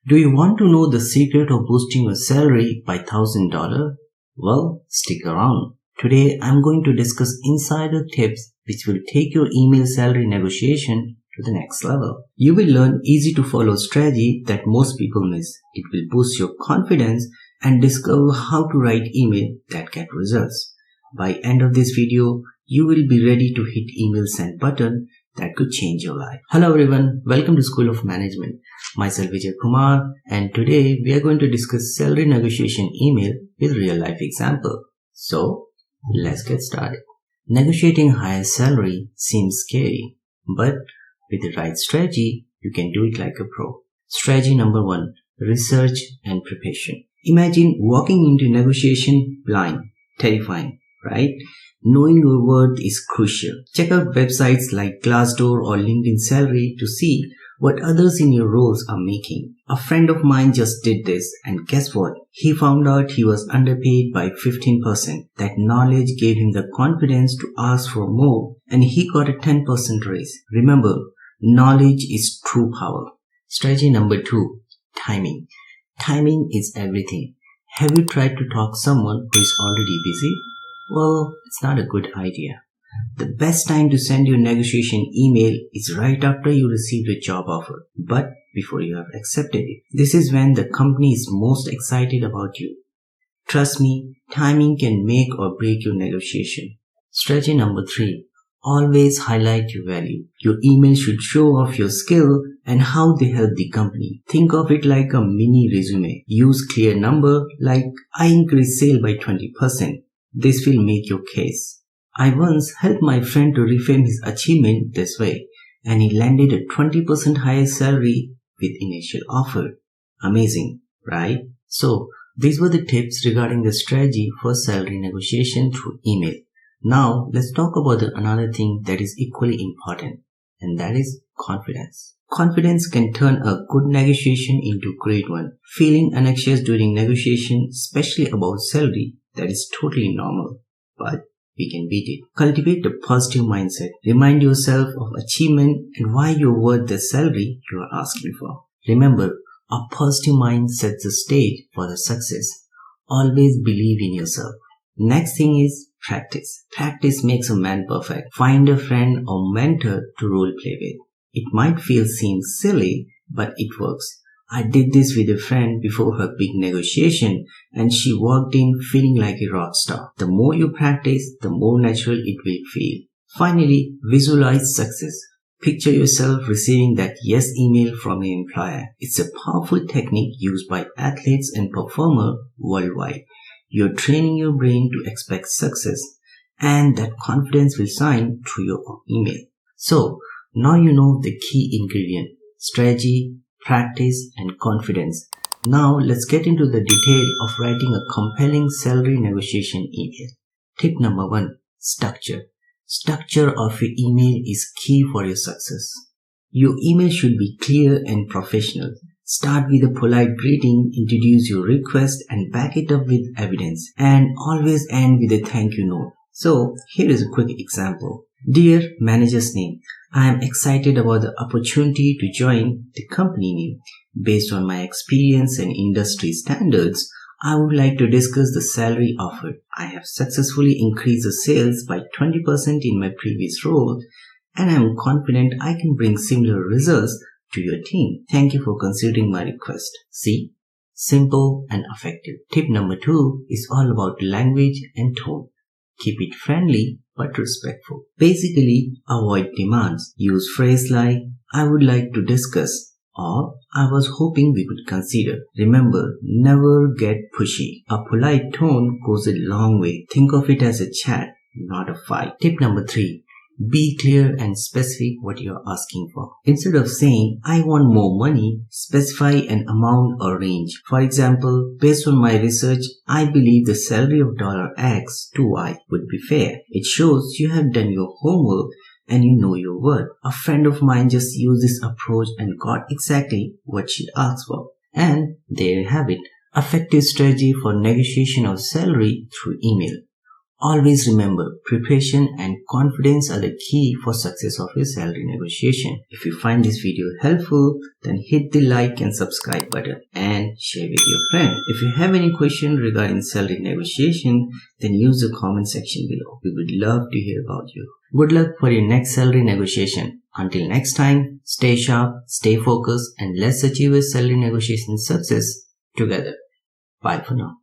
Do you want to know the secret of boosting your salary by $1,000? Well, stick around. Today I'm going to discuss insider tips which will take your email salary negotiation to the next level. You will learn easy to follow strategy that most people miss. It will boost your confidence and discover how to write email that get results. By end of this video, you will be ready to hit email send button that could change your life. Hello everyone, welcome to School of Management. Myself Vijay Kumar, and today we are going to discuss salary negotiation email with real life example. So let's get started. Negotiating higher salary seems scary, but with the right strategy, you can do it like a pro. Strategy number 1, research and preparation. Imagine walking into negotiation blind, terrifying, right? Knowing your worth is crucial. Check out websites like Glassdoor or LinkedIn Salary to see what others in your roles are making. A friend of mine just did this, and guess what? He found out he was underpaid by 15%. That knowledge gave him the confidence to ask for more, and he got a 10% raise. Remember, knowledge is true power. Strategy number 2, timing. Timing is everything. Have you tried to talk to someone who is already busy? Well, it's not a good idea. The best time to send your negotiation email is right after you receive a job offer, but before you have accepted it. This is when the company is most excited about you. Trust me, timing can make or break your negotiation. Strategy number 3, always highlight your value. Your email should show off your skill and how they help the company. Think of it like a mini resume. Use clear number like I increased sale by 20%. This will make your case. I once helped my friend to reframe his achievement this way, and he landed a 20% higher salary with initial offer. Amazing, right? So, these were the tips regarding the strategy for salary negotiation through email. Now, let's talk about another thing that is equally important, and that is confidence. Confidence can turn a good negotiation into a great one. Feeling anxious during negotiation, especially about salary, that is totally normal, but we can beat it. Cultivate a positive mindset. Remind yourself of achievement and why you're worth the salary you are asking for. Remember, a positive mind sets the stage for the success. Always believe in yourself. Next thing is practice. Practice makes a man perfect. Find a friend or mentor to role play with. It might seem silly, but it works. I did this with a friend before her big negotiation, and she walked in feeling like a rock star. The more you practice, the more natural it will feel. Finally, visualize success. Picture yourself receiving that yes email from your employer. It's a powerful technique used by athletes and performers worldwide. You're training your brain to expect success, and that confidence will shine through your email. So, now you know the key ingredient: strategy, practice, and confidence. Now let's get into the detail of writing a compelling salary negotiation email. Tip number 1, structure. Structure of your email is key for your success. Your email should be clear and professional. Start with a polite greeting, introduce your request, and back it up with evidence. And always end with a thank you note. So here is a quick example. Dear manager's name, I am excited about the opportunity to join the company name. Based on my experience and industry standards, I would like to discuss the salary offered. I have successfully increased the sales by 20% in my previous role, and I am confident I can bring similar results to your team. Thank you for considering my request. See? Simple and effective. Tip number 2 is all about language and tone. Keep it friendly but respectful. Basically, avoid demands. Use phrases like, I would like to discuss, or I was hoping we could consider. Remember, never get pushy. A polite tone goes a long way. Think of it as a chat, not a fight. Tip number 3. Be clear and specific what you are asking for. Instead of saying, I want more money, specify an amount or range. For example, based on my research, I believe the salary of $X to Y would be fair. It shows you have done your homework and you know your worth. A friend of mine just used this approach and got exactly what she asked for. And there you have it. Effective strategy for negotiation of salary through email. Always remember, preparation and confidence are the key for success of your salary negotiation. If you find this video helpful, then hit the like and subscribe button and share with your friend. If you have any question regarding salary negotiation, then use the comment section below. We would love to hear about you. Good luck for your next salary negotiation. Until next time, stay sharp, stay focused, and let's achieve a salary negotiation success together. Bye for now.